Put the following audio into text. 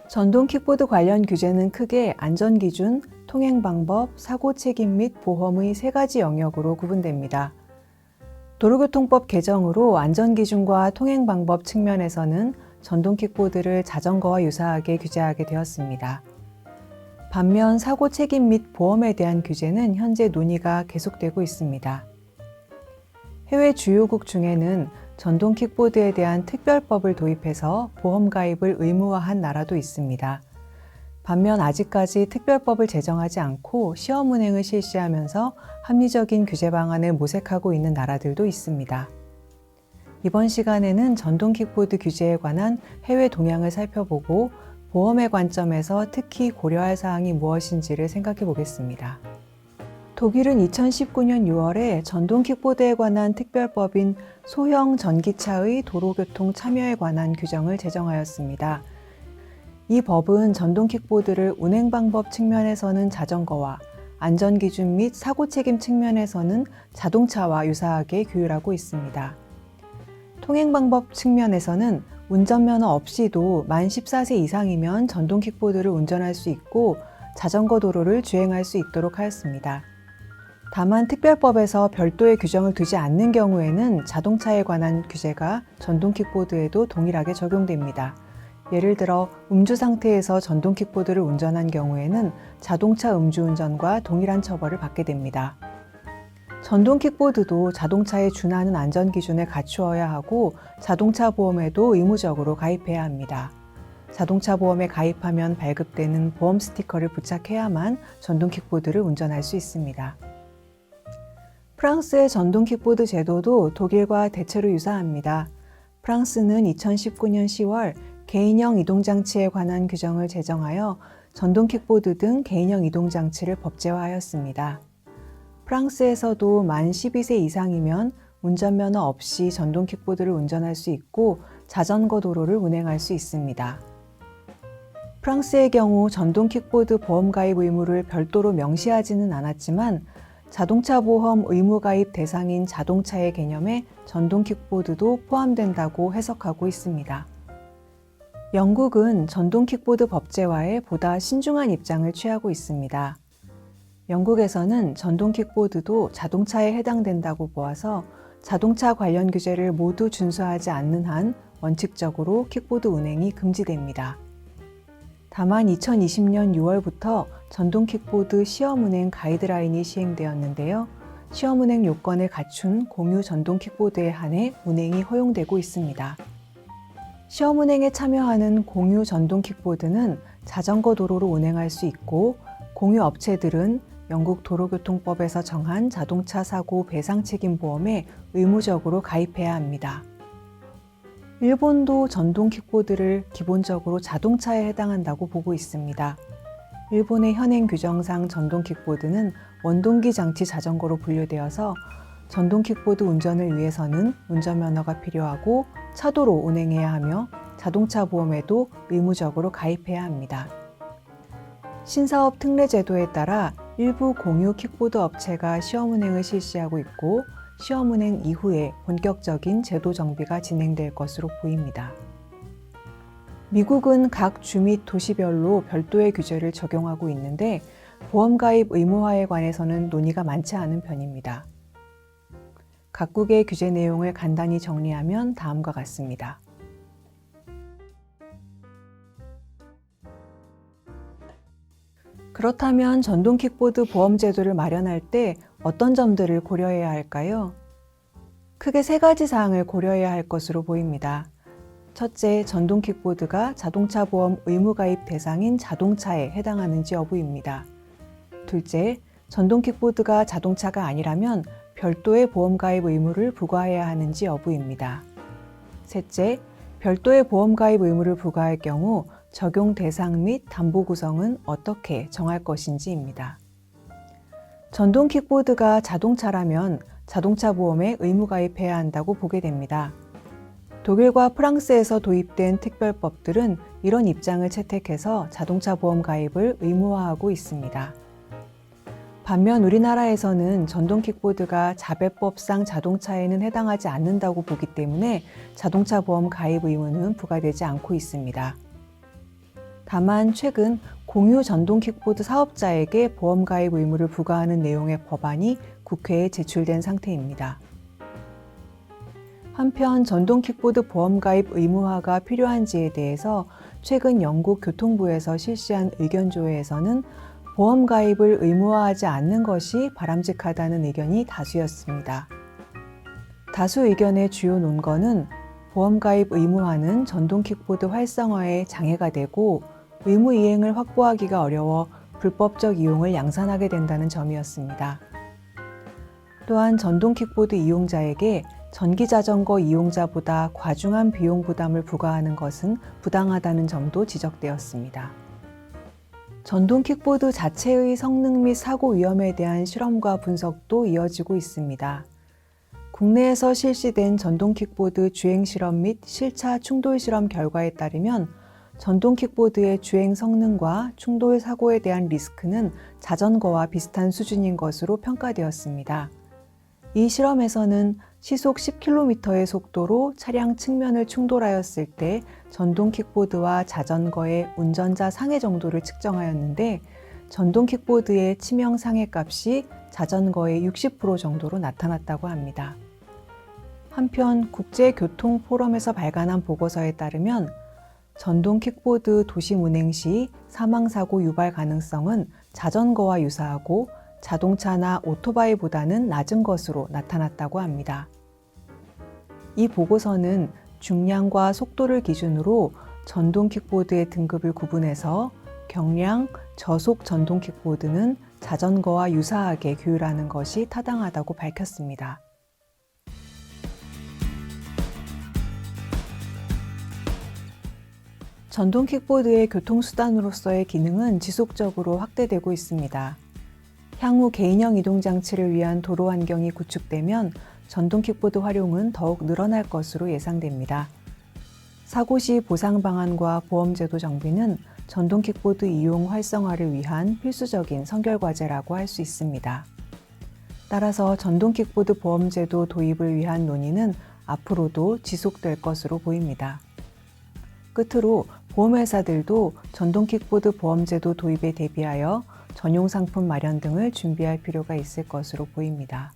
전동 킥보드 관련 규제는 크게 안전기준, 통행방법, 사고책임 및 보험의 세 가지 영역으로 구분됩니다. 도로교통법 개정으로 안전기준과 통행방법 측면에서는 전동 킥보드를 자전거와 유사하게 규제하게 되었습니다. 반면 사고책임 및 보험에 대한 규제는 현재 논의가 계속되고 있습니다. 해외 주요국 중에는 전동 킥보드에 대한 특별법을 도입해서 보험 가입을 의무화한 나라도 있습니다. 반면 아직까지 특별법을 제정하지 않고 시험 운행을 실시하면서 합리적인 규제 방안을 모색하고 있는 나라들도 있습니다. 이번 시간에는 전동 킥보드 규제에 관한 해외 동향을 살펴보고 보험의 관점에서 특히 고려할 사항이 무엇인지를 생각해 보겠습니다. 독일은 2019년 6월에 전동 킥보드에 관한 특별법인 소형 전기차의 도로교통 참여에 관한 규정을 제정하였습니다. 이 법은 전동 킥보드를 운행 방법 측면에서는 자전거와 안전기준 및 사고책임 측면에서는 자동차와 유사하게 규율하고 있습니다. 통행 방법 측면에서는 운전면허 없이도 만 14세 이상이면 전동 킥보드를 운전할 수 있고 자전거 도로를 주행할 수 있도록 하였습니다. 다만 특별법에서 별도의 규정을 두지 않는 경우에는 자동차에 관한 규제가 전동 킥보드에도 동일하게 적용됩니다. 예를 들어 음주 상태에서 전동 킥보드를 운전한 경우에는 자동차 음주운전과 동일한 처벌을 받게 됩니다. 전동 킥보드도 자동차에 준하는 안전기준을 갖추어야 하고 자동차 보험에도 의무적으로 가입해야 합니다. 자동차 보험에 가입하면 발급되는 보험 스티커를 부착해야만 전동 킥보드를 운전할 수 있습니다. 프랑스의 전동 킥보드 제도도 독일과 대체로 유사합니다. 프랑스는 2019년 10월 개인형 이동장치에 관한 규정을 제정하여 전동 킥보드 등 개인형 이동장치를 법제화하였습니다. 프랑스에서도 만 12세 이상이면 운전면허 없이 전동 킥보드를 운전할 수 있고 자전거 도로를 운행할 수 있습니다. 프랑스의 경우 전동 킥보드 보험 가입 의무를 별도로 명시하지는 않았지만 자동차 보험 의무 가입 대상인 자동차의 개념에 전동 킥보드도 포함된다고 해석하고 있습니다. 영국은 전동 킥보드 법제화에 보다 신중한 입장을 취하고 있습니다. 영국에서는 전동 킥보드도 자동차에 해당된다고 보아서 자동차 관련 규제를 모두 준수하지 않는 한 원칙적으로 킥보드 운행이 금지됩니다. 다만 2020년 6월부터 전동 킥보드 시험 운행 가이드라인이 시행되었는데요. 시험 운행 요건을 갖춘 공유 전동 킥보드에 한해 운행이 허용되고 있습니다. 시험 운행에 참여하는 공유 전동 킥보드는 자전거 도로로 운행할 수 있고 공유 업체들은 영국 도로교통법에서 정한 자동차 사고 배상 책임 보험에 의무적으로 가입해야 합니다. 일본도 전동 킥보드를 기본적으로 자동차에 해당한다고 보고 있습니다. 일본의 현행 규정상 전동 킥보드는 원동기 장치 자전거로 분류되어서 전동 킥보드 운전을 위해서는 운전면허가 필요하고 차도로 운행해야 하며 자동차 보험에도 의무적으로 가입해야 합니다. 신사업 특례 제도에 따라 일부 공유 킥보드 업체가 시험 운행을 실시하고 있고 시험 운행 이후에 본격적인 제도 정비가 진행될 것으로 보입니다. 미국은 각 주 및 도시별로 별도의 규제를 적용하고 있는데 보험 가입 의무화에 관해서는 논의가 많지 않은 편입니다. 각국의 규제 내용을 간단히 정리하면 다음과 같습니다. 그렇다면 전동 킥보드 보험 제도를 마련할 때 어떤 점들을 고려해야 할까요? 크게 세 가지 사항을 고려해야 할 것으로 보입니다. 첫째, 전동 킥보드가 자동차 보험 의무 가입 대상인 자동차에 해당하는지 여부입니다. 둘째, 전동 킥보드가 자동차가 아니라면 별도의 보험 가입 의무를 부과해야 하는지 여부입니다. 셋째, 별도의 보험 가입 의무를 부과할 경우 적용 대상 및 담보 구성은 어떻게 정할 것인지입니다. 전동 킥보드가 자동차라면 자동차 보험에 의무 가입해야 한다고 보게 됩니다. 독일과 프랑스에서 도입된 특별법들은 이런 입장을 채택해서 자동차 보험 가입을 의무화하고 있습니다. 반면 우리나라에서는 전동 킥보드가 자배법상 자동차에는 해당하지 않는다고 보기 때문에 자동차 보험 가입 의무는 부과되지 않고 있습니다. 다만 최근 공유 전동 킥보드 사업자에게 보험 가입 의무를 부과하는 내용의 법안이 국회에 제출된 상태입니다. 한편 전동 킥보드 보험 가입 의무화가 필요한지에 대해서 최근 영국 교통부에서 실시한 의견조회에서는 보험 가입을 의무화하지 않는 것이 바람직하다는 의견이 다수였습니다. 다수 의견의 주요 논거는 보험 가입 의무화는 전동 킥보드 활성화에 장애가 되고 의무 이행을 확보하기가 어려워 불법적 이용을 양산하게 된다는 점이었습니다. 또한 전동 킥보드 이용자에게 전기 자전거 이용자보다 과중한 비용 부담을 부과하는 것은 부당하다는 점도 지적되었습니다. 전동 킥보드 자체의 성능 및 사고 위험에 대한 실험과 분석도 이어지고 있습니다. 국내에서 실시된 전동 킥보드 주행 실험 및 실차 충돌 실험 결과에 따르면 전동 킥보드의 주행 성능과 충돌 사고에 대한 리스크는 자전거와 비슷한 수준인 것으로 평가되었습니다. 이 실험에서는 시속 10km의 속도로 차량 측면을 충돌하였을 때 전동 킥보드와 자전거의 운전자 상해 정도를 측정하였는데 전동 킥보드의 치명 상해 값이 자전거의 60% 정도로 나타났다고 합니다. 한편 국제교통포럼에서 발간한 보고서에 따르면 전동 킥보드 도심 운행 시 사망사고 유발 가능성은 자전거와 유사하고 자동차나 오토바이보다는 낮은 것으로 나타났다고 합니다. 이 보고서는 중량과 속도를 기준으로 전동 킥보드의 등급을 구분해서 경량, 저속 전동 킥보드는 자전거와 유사하게 규율하는 것이 타당하다고 밝혔습니다. 전동 킥보드의 교통수단으로서의 기능은 지속적으로 확대되고 있습니다. 향후 개인형 이동장치를 위한 도로 환경이 구축되면 전동 킥보드 활용은 더욱 늘어날 것으로 예상됩니다. 사고 시 보상 방안과 보험제도 정비는 전동 킥보드 이용 활성화를 위한 필수적인 선결과제라고 할 수 있습니다. 따라서 전동 킥보드 보험제도 도입을 위한 논의는 앞으로도 지속될 것으로 보입니다. 끝으로 보험회사들도 전동 킥보드 보험제도 도입에 대비하여 전용 상품 마련 등을 준비할 필요가 있을 것으로 보입니다.